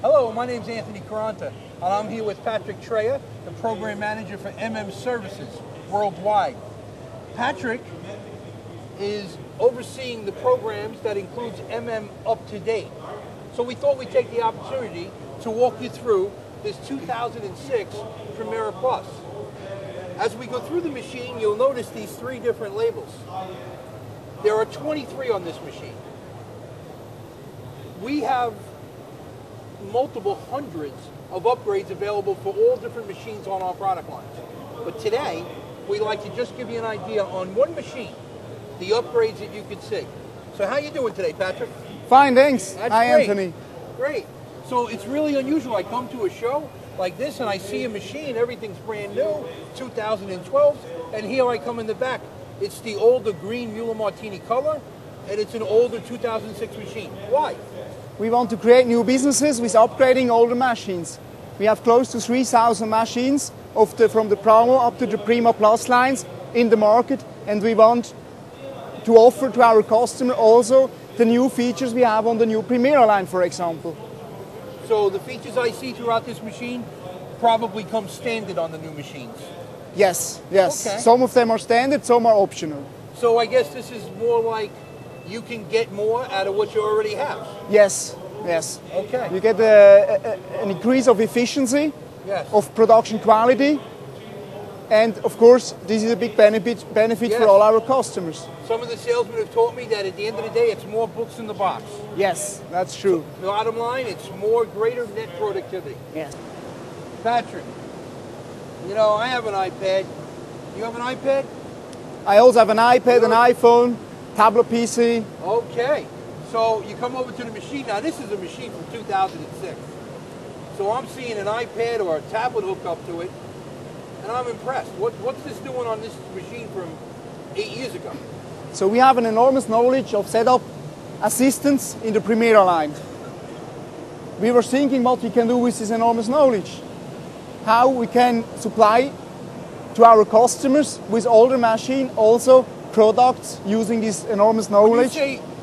Hello, my name's Anthony Caranta, and I'm here with Patrick Treya, the Program Manager for Services worldwide. Patrick is overseeing the programs that includes Up to Date. So we thought we'd take the opportunity to walk you through this 2006 Primera Plus. As we go through the machine, you'll notice these three different labels. There are 23 on this machine. We have multiple hundreds of upgrades available for all different machines on our product lines. But today, we'd like to just give you an idea on one machine, the upgrades that you could see. So how you doing today, Patrick? Fine, thanks. That's Hi, great. Anthony. Great. So it's really unusual. I come to a show like this and I see a machine, everything's brand new, 2012, and here I come in the back. It's the older green Muller Martini color, and it's an older 2006 machine. Why? We want to create new businesses with upgrading older machines. We have close to 3,000 machines from the Primo up to the Prima Plus lines in the market, and we want to offer to our customer also the new features we have on the new Primera line, for example. So the features I see throughout this machine probably come standard on the new machines. Yes, yes. Okay. Some of them are standard, some are optional. So I guess this is more like you can get more out of what you already have. Yes, yes. Okay. You get an increase of efficiency, yes, of production quality, and of course this is a big benefit yes, for all our customers. Some of the salesmen have taught me that at the end of the day it's more books in the box. Yes, that's true. So, bottom line, it's more greater net productivity. Yes. Patrick, you know, I have an iPad. You have an iPad? I also have an iPad, an iPhone, tablet PC. Okay. So you come over to the machine. Now this is a machine from 2006. So I'm seeing an iPad or a tablet hooked up to it, and I'm impressed. What's this doing on this machine from 8 years ago? So we have an enormous knowledge of setup assistance in the Primera line. We were thinking what we can do with this enormous knowledge. How we can supply to our customers with older machine also products using this enormous knowledge.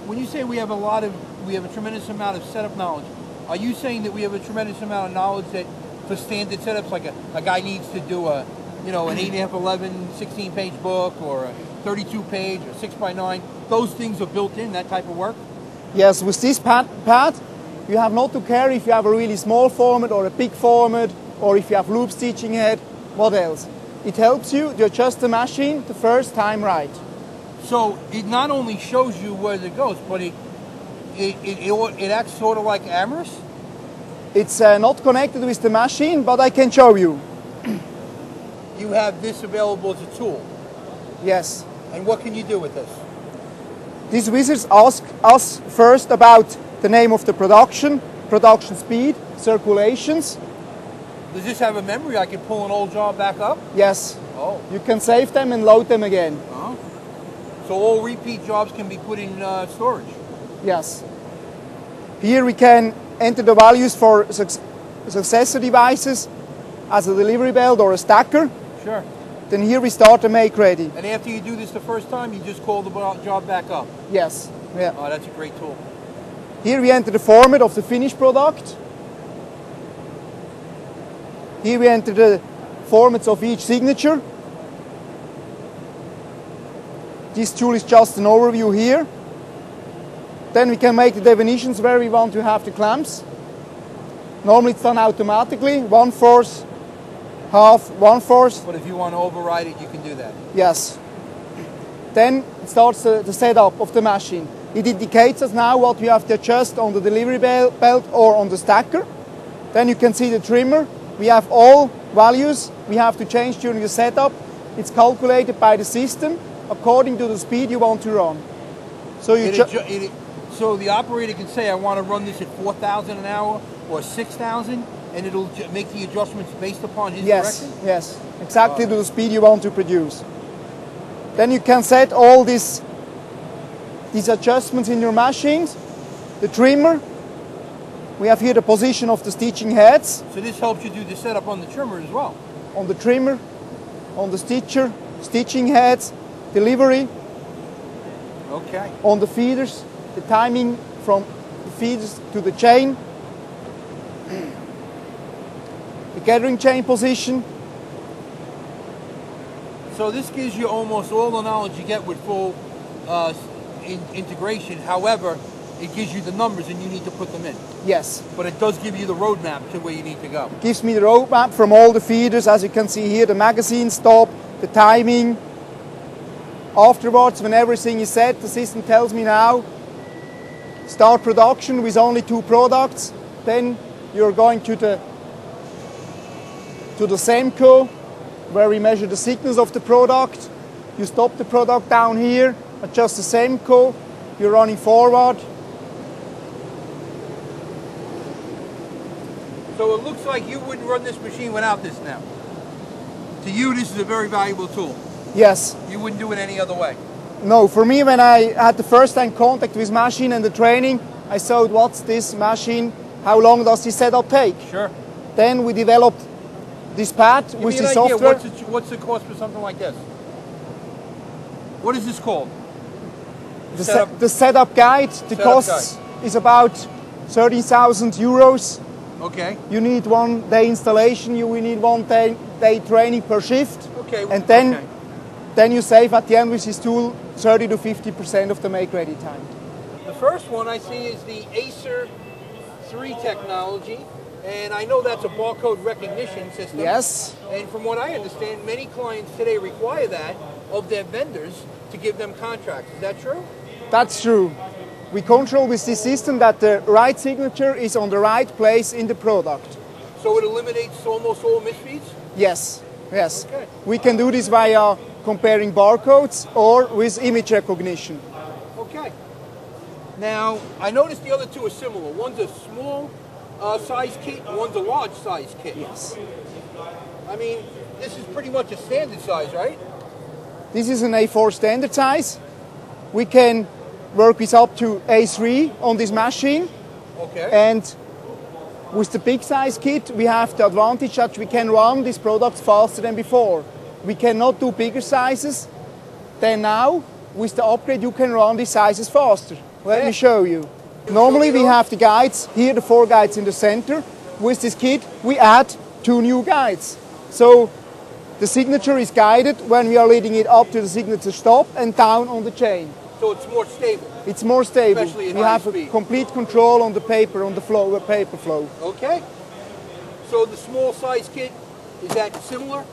When you say we have a tremendous amount of setup knowledge, are you saying that we have a tremendous amount of knowledge that for standard setups, like a guy needs to do an 8.5, 11, 16-page book or a 32-page or 6x9, those things are built in, that type of work? Yes, with this pad, you have not to care if you have a really small format or a big format, or if you have loop stitching head, what else? It helps you to adjust the machine the first time right. So it not only shows you where it goes, but it acts sort of like Amherst? It's not connected with the machine, but I can show you. You have this available as a tool? Yes. And what can you do with this? These wizards ask us first about the name of the production speed, circulations. Does this have a memory? I can pull an old job back up? Yes. Oh. You can save them and load them again. Oh. So all repeat jobs can be put in storage? Yes. Here we can enter the values for successor devices as a delivery belt or a stacker. Sure. Then here we start the make ready. And after you do this the first time, you just call the job back up? Yes. Yeah. Oh, that's a great tool. Here we enter the format of the finished product. Here we enter the formats of each signature. This tool is just an overview here. Then we can make the definitions where we want to have the clamps. Normally it's done automatically, 1/4, half, 1/4. But if you want to override it, you can do that? Yes. Then it starts the setup of the machine. It indicates us now what we have to adjust on the delivery belt or on the stacker. Then you can see the trimmer. We have all values we have to change during the setup. It's calculated by the system according to the speed you want to run. So so the operator can say, I want to run this at 4,000 an hour or 6,000, and it'll make the adjustments based upon his direction? Yes, exactly to the speed you want to produce. Then you can set all these adjustments in your machines. The trimmer, we have here the position of the stitching heads. So this helps you do the setup on the trimmer as well? On the trimmer, on the stitcher, stitching heads, delivery. Okay. On the feeders, the timing from the feeders to the chain. the gathering chain position. So this gives you almost all the knowledge you get with full integration. However, it gives you the numbers and you need to put them in. Yes. But it does give you the roadmap to where you need to go. It gives me the roadmap from all the feeders, as you can see here, the magazine stop, the timing. Afterwards, when everything is set, the system tells me now, start production with only 2 products. Then you're going to the SEMCO, where we measure the thickness of the product. You stop the product down here, adjust the SEMCO, you're running forward. So it looks like you wouldn't run this machine without this now. To you, this is a very valuable tool. Yes. You wouldn't do it any other way. No, for me, when I had the first time contact with machine and the training, I thought, what's this machine? How long does this setup take? Sure. Then we developed this pad with the software. What's the cost for something like this? What is this called? The setup guide, the cost is about 30,000 euros. Okay. You need 1 day installation, you will need 1 day training per shift. Okay. And then you save at the end with this tool 30 to 50% of the make ready time. The first one I see is the Acer 3 technology. And I know that's a barcode recognition system. Yes. And from what I understand, many clients today require that of their vendors to give them contracts. Is that true? That's true. We control with this system that the right signature is on the right place in the product. So it eliminates almost all misfeeds? Yes, yes. Okay. We can do this via comparing barcodes or with image recognition. Okay. Now, I noticed the other 2 are similar. One's a small size kit, one's a large size kit. Yes. I mean, this is pretty much a standard size, right? This is an A4 standard size. We can work with up to A3 on this machine. Okay. And with the big size kit, we have the advantage that we can run these products faster than before. We cannot do bigger sizes than now. With the upgrade, you can run these sizes faster. Let me show you. Normally we have the guides, here the 4 guides in the center. With this kit we add 2 new guides. So the signature is guided when we are leading it up to the signature stop and down on the chain. So it's more stable? It's more stable. Especially at we high have speed. a complete control on the paper, on the flow, the paper flow. Okay. So the small size kit, is that similar?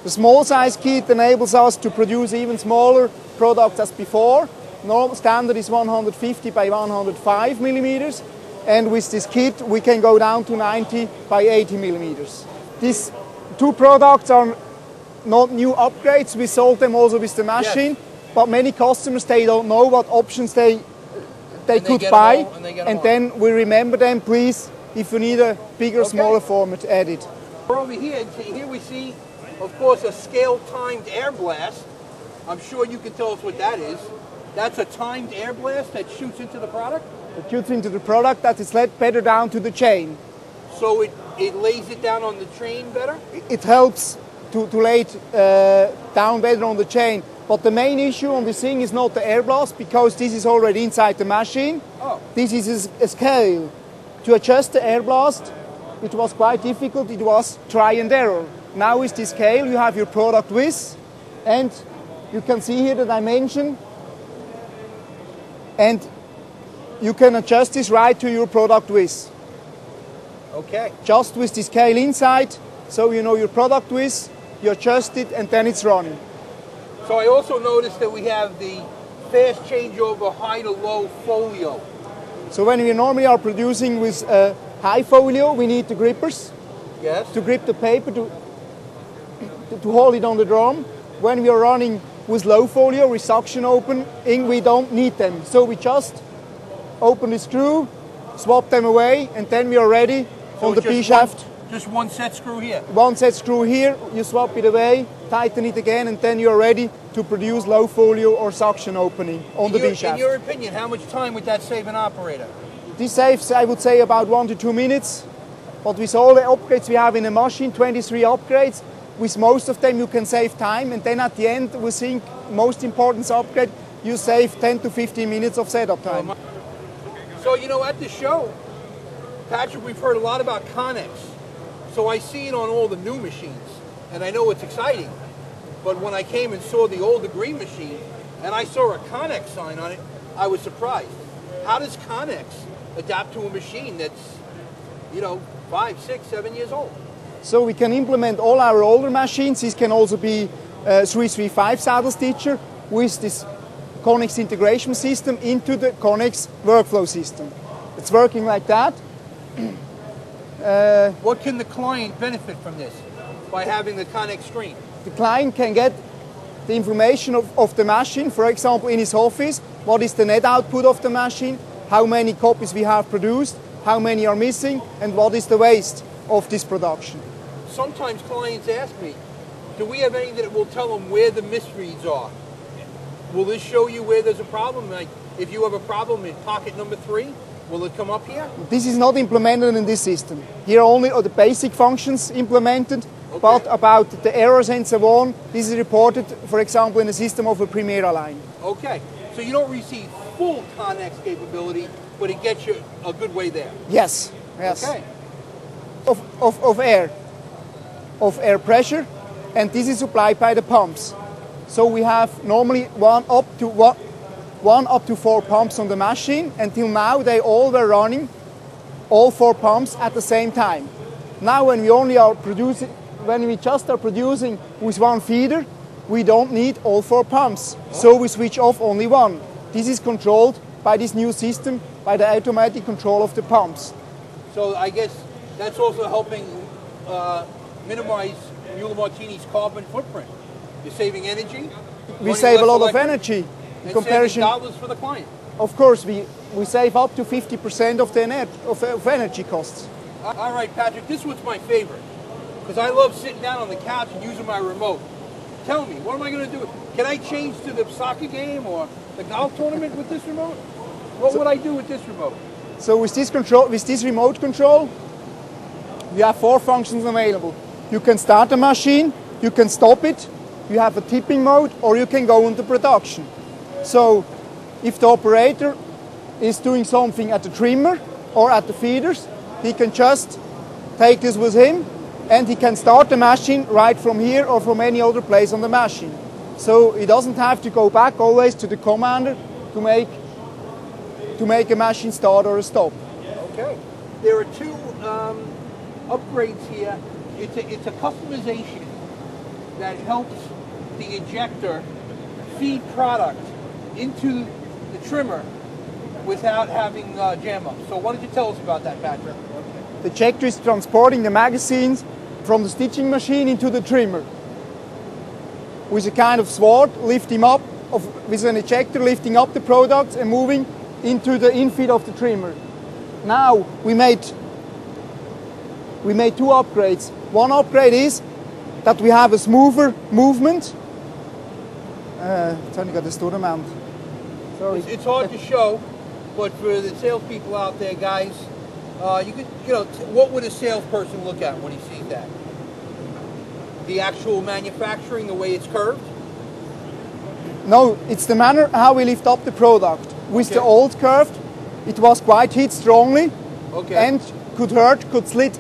The small size kit enables us to produce even smaller products as before. Normal standard is 150 by 105 millimeters, and with this kit we can go down to 90 by 80 millimeters. These 2 products are not new upgrades. We sold them also with the machine, but many customers, they don't know what options they could buy, and then we remember them. Please, if you need a bigger, smaller format, add it. We're over here, here we see, of course, a scale-timed air blast. I'm sure you can tell us what that is. That's a timed air blast that shoots into the product? It shoots into the product that is led better down to the chain. So it lays it down on the chain better? It helps to lay it down better on the chain. But the main issue on this thing is not the air blast, because this is already inside the machine. Oh. This is a scale. To adjust the air blast, it was quite difficult. It was try and error. Now with this scale you have your product width, and you can see here the dimension, and you can adjust this right to your product width. Okay. Just with the scale inside, so you know your product width, you adjust it, and then it's running. So I also noticed that we have the fast changeover high to low folio. So when we normally are producing with high folio, we need the grippers. Yes. To grip the paper, to hold it on the drum. When we are running with low folio, with suction opening, we don't need them. So we just open the screw, swap them away, and then we are ready on the P shaft. Just one set screw here? One set screw here, you swap it away, tighten it again, and then you are ready to produce low folio or suction opening on the B shaft. In your opinion, how much time would that save an operator? This saves, I would say, about 1 to 2 minutes. But with all the upgrades we have in the machine, 23 upgrades, with most of them you can save time, and then at the end we think most important upgrade, you save 10 to 15 minutes of setup time. So, you know, at the show, Patrick, we've heard a lot about Connex. So I see it on all the new machines, and I know it's exciting. But when I came and saw the old degree machine, and I saw a Connex sign on it, I was surprised. How does Connex adapt to a machine that's, 5, 6, 7 years old? So we can implement all our older machines. This can also be 335 saddle stitcher with this Connex integration system into the Connex workflow system. It's working like that. What can the client benefit from this by having the Connex screen? The client can get the information of the machine, for example, in his office. What is the net output of the machine? How many copies we have produced? How many are missing? And what is the waste of this production? Sometimes clients ask me, do we have anything that will tell them where the misreads are? Will this show you where there's a problem? Like if you have a problem in pocket number 3, will it come up here? This is not implemented in this system. Here only are the basic functions implemented, but about the errors and so on, this is reported, for example, in the system of a Primera line. Okay, so you don't receive full Connex capability, but it gets you a good way there. Yes, yes. Okay. Of air pressure, and this is supplied by the pumps. So we have normally one up to 4 pumps on the machine. Until now, they all were running, all 4 pumps at the same time. Now, when we just are producing with one feeder, we don't need all 4 pumps. So we switch off only one. This is controlled by this new system, by the automatic control of the pumps. So I guess that's also helping minimize Muller Martini's carbon footprint. You're saving energy. We save a lot of energy in comparison. Dollars for the client. Of course, we save up to 50% of the of energy costs. All right, Patrick, this one's my favorite because I love sitting down on the couch and using my remote. Tell me, what am I going to do? Can I change to the soccer game or the golf tournament with this remote? What would I do with this remote? So with this remote control, we have 4 functions available. You can start the machine, you can stop it, you have a tipping mode, or you can go into production. So if the operator is doing something at the trimmer or at the feeders, he can just take this with him and he can start the machine right from here or from any other place on the machine. So he doesn't have to go back always to the commander to make a machine start or a stop. Okay. There are 2 upgrades here. It's a customization that helps the ejector feed product into the trimmer without having jam up. So why don't you tell us about that, Patrick? The ejector is transporting the magazines from the stitching machine into the trimmer with a kind of sword, lift him up, with an ejector lifting up the products and moving into the infeed of the trimmer. Now we made 2 upgrades. One upgrade is that we have a smoother movement. It's only got the stormount. Sorry. It's hard to show, but for the salespeople out there, guys, what would a salesperson look at when he sees that? The actual manufacturing, the way it's curved? No, it's the manner how we lift up the product. With the old curved, it was quite hit strongly and could slit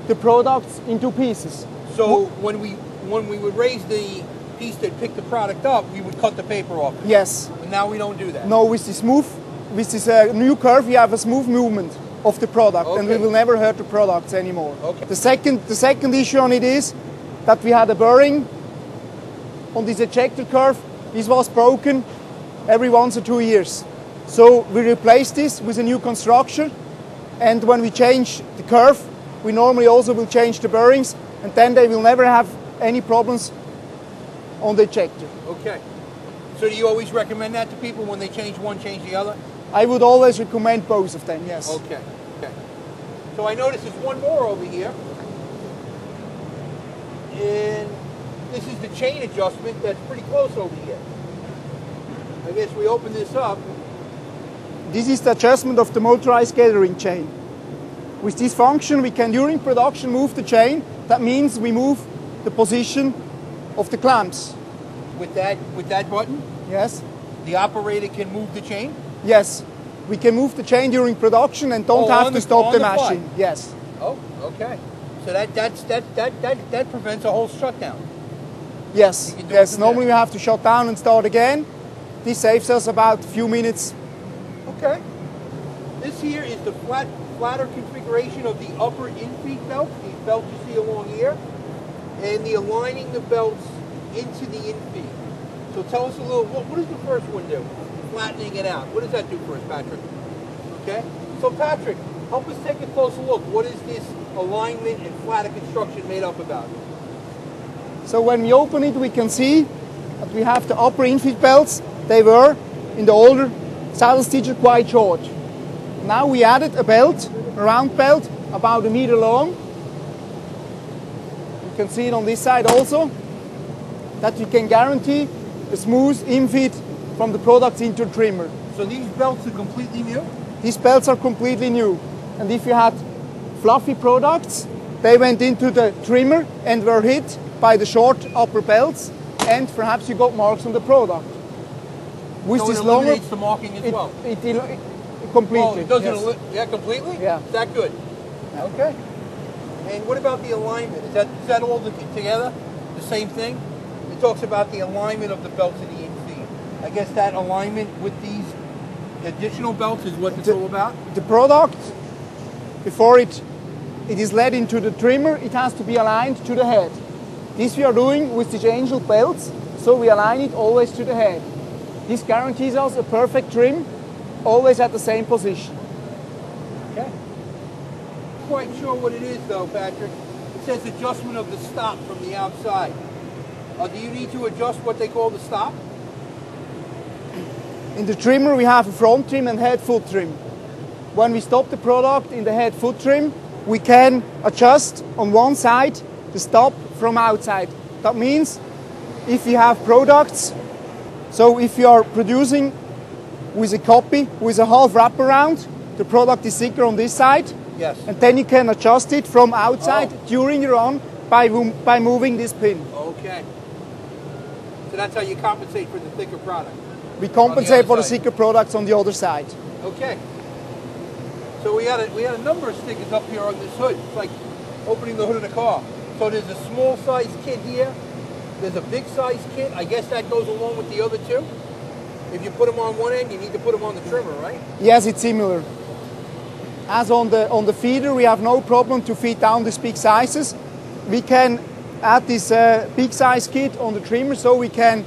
the products into pieces. So when we would raise the piece that picked the product up, we would cut the paper off. Yes. But now we don't do that. No, with this new curve, we have a smooth movement of the product, and we will never hurt the products anymore. Okay. The second issue on it is that we had a bearing on this ejector curve. This was broken every 1 or 2 years. So we replaced this with a new construction, and when we change the curve, we normally also will change the bearings, and then they will never have any problems on the ejector. Okay. So do you always recommend that to people when they change one, change the other? I would always recommend both of them, yes. Okay. Okay. So I notice there's one more over here. And this is the chain adjustment that's pretty close over here. I guess we open this up. This is the adjustment of the motorized gathering chain. With this function, we can, during production, move the chain. That means we move the position of the clamps. With that button? Yes. The operator can move the chain? Yes. We can move the chain during production and don't have to stop the machine. Yes. Oh, okay. So that prevents a whole shutdown. Yes, yes. Normally we have to shut down and start again. This saves us about a few minutes. Okay. This here is the flatter configuration of the upper infeed belt. These belts you see along here, and the aligning the belts into the infeed. So tell us a little. What does the first one do? Flattening it out. What does that do for us, Patrick? Okay. So Patrick, help us take a closer look. What is this alignment and flatter construction made up about? So when we open it, we can see that we have the upper infeed belts. They were, in the older saddle stitcher, quite short. Now we added a belt, a round belt, about 1 meter long. You can see it on this side also, that we can guarantee a smooth infeed from the products into the trimmer. So these belts are completely new? These belts are completely new. And if you had fluffy products, they went into the trimmer and were hit by the short upper belts, and perhaps you got marks on the product. With so this it longer, eliminates the marking as well? It completely. Oh, it doesn't yes. Yeah, completely? Yeah. Is that good? Yeah. Okay. And what about the alignment? Is that all together? The same thing? It talks about the alignment of the belts in the infeed. I guess that alignment with these additional belts is what it's all about? The product, before it is led into the trimmer, it has to be aligned to the head. This we are doing with the angel belts, so we align it always to the head. This guarantees us a perfect trim, always at the same position. Okay. Quite sure what it is though, Patrick. It says adjustment of the stop from the outside. Do you need to adjust what they call the stop? In the trimmer we have a front trim and head foot trim. When we stop the product in the head foot trim, we can adjust on one side the stop from outside. That means if you have products, so if you are producing with a copy with a half wraparound, the product is thicker on this side. Yes. And then you can adjust it from outside during your run by moving this pin. Okay. So that's how you compensate for the thicker product. We compensate for the thicker products on the other side. Okay. So we had a number of stickers up here on this hood. It's like opening the hood of the car. So there's a small size kit here. There's a big size kit. I guess that goes along with the other two. If you put them on one end, you need to put them on the trimmer, right? Yes, it's similar. As on the feeder, we have no problem to feed down these big sizes. We can add this big size kit on the trimmer, so we can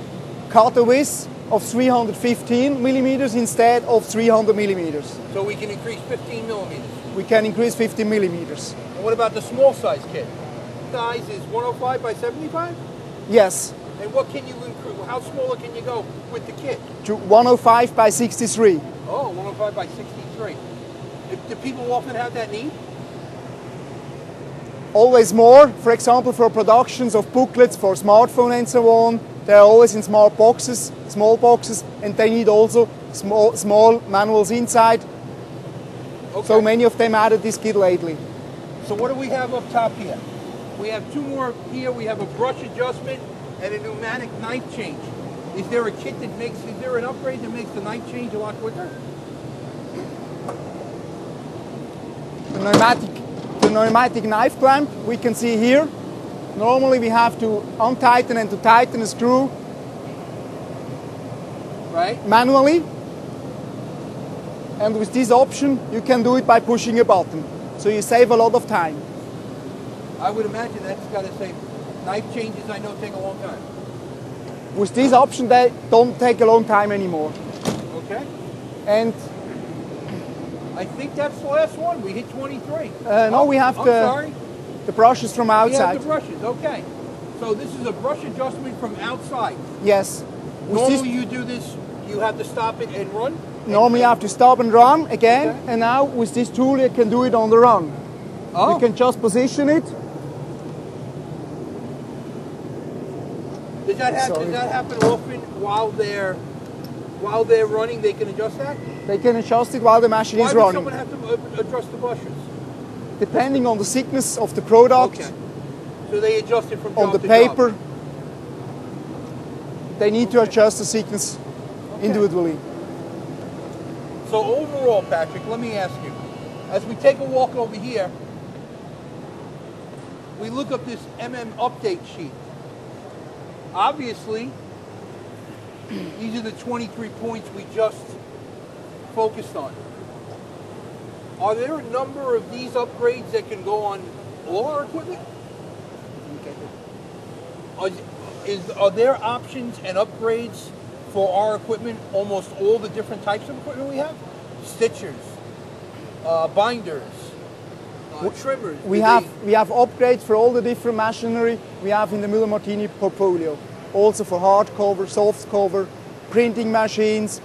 cut a width of 315 millimeters instead of 300 millimeters. So we can increase 15 millimeters. We can increase 15 millimeters. And what about the small size kit? Size is 105 by 75? Yes. And what can you increase? How smaller can you go with the kit? To 105 by 63. Oh, 105 by 63. Do people often have that need? Always more. For example, for productions of booklets for smartphone and so on, they are always in small boxes, and they need also small manuals inside. Okay. So many of them added this kit lately. So what do we have up top here? We have two more here. We have a brush adjustment and a pneumatic knife change. Is there a kit that makes, is there an upgrade that makes the knife change a lot quicker? The pneumatic knife clamp we can see here. Normally we have to untighten and to tighten a screw manually. And with this option you can do it by pushing a button. So you save a lot of time. I would imagine that's got to save. Knife changes I know take a long time. With this option they don't take a long time anymore. Okay. And I think that's the last one. We hit 23. No, we have the brushes from outside. We have the brushes, okay. So this is a brush adjustment from outside. Yes. Normally you do this, you have to stop it and run? Normally you have to stop and run again, okay. And now with this tool you can do it on the run. Oh. You can just position it. Does that happen often while they're running? They can adjust that. They can adjust it while the machine is running. Why does someone have to adjust the brushes? Depending on the thickness of the product. Okay. So they adjust it from on the paper. They need to adjust the thickness individually. So overall, Patrick, let me ask you, as we take a walk over here, we look up this update sheet. Obviously, these are the 23 points we just focused on. Are there a number of these upgrades that can go on all our equipment? Are there options and upgrades for our equipment, almost all the different types of equipment we have? Stitchers, binders, trimmers. We have upgrades for all the different machinery we have in the Muller Martini portfolio. Also for hard cover, soft cover, printing machines.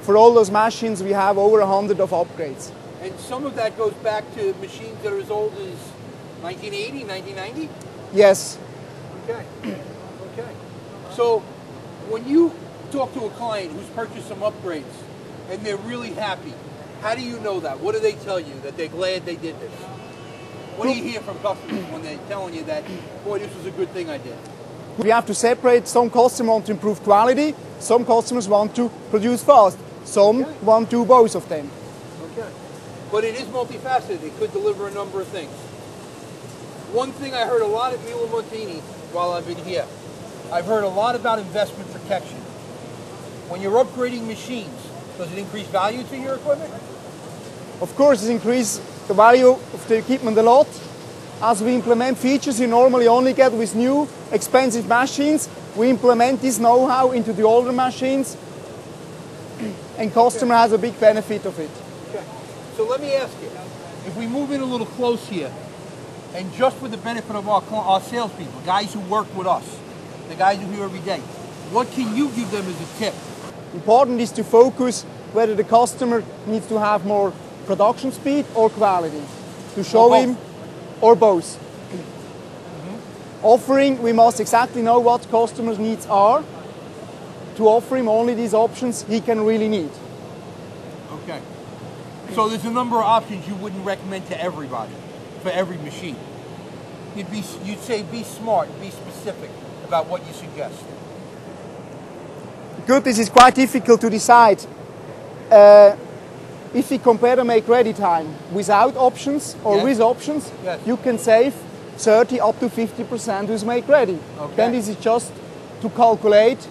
For all those machines we have over 100 of upgrades. And some of that goes back to machines that are as old as 1980, 1990? Yes. Okay. Okay. So when you talk to a client who's purchased some upgrades and they're really happy, how do you know that? What do they tell you? That they're glad they did this? What do you hear from customers when they're telling you that, boy, this was a good thing I did? We have to separate. Some customers want to improve quality, some customers want to produce fast, some want to do both of them. Okay. But it is multifaceted. It could deliver a number of things. One thing I heard a lot at Muller Martini while I've been here, I've heard a lot about investment protection. When you're upgrading machines, does it increase value to your equipment? Of course, it increases the value of the equipment a lot. As we implement features you normally only get with new, expensive machines, we implement this know-how into the older machines, and customer has a big benefit of it. Okay. So let me ask you, if we move in a little close here, and just for the benefit of our salespeople, guys who work with us, the guys who are here every day, what can you give them as a tip? Important is to focus whether the customer needs to have more production speed or quality. To show him, or both. Offering, we must exactly know what customers' needs are to offer him only these options he can really need. Okay. So there's a number of options you wouldn't recommend to everybody, for every machine. You'd say be smart, be specific about what you suggest. Good, this is quite difficult to decide. If we compare the make-ready time without options or with options, you can save 30 up to 50% with make-ready. Okay. Then this is just to calculate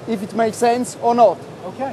if it makes sense or not. Okay.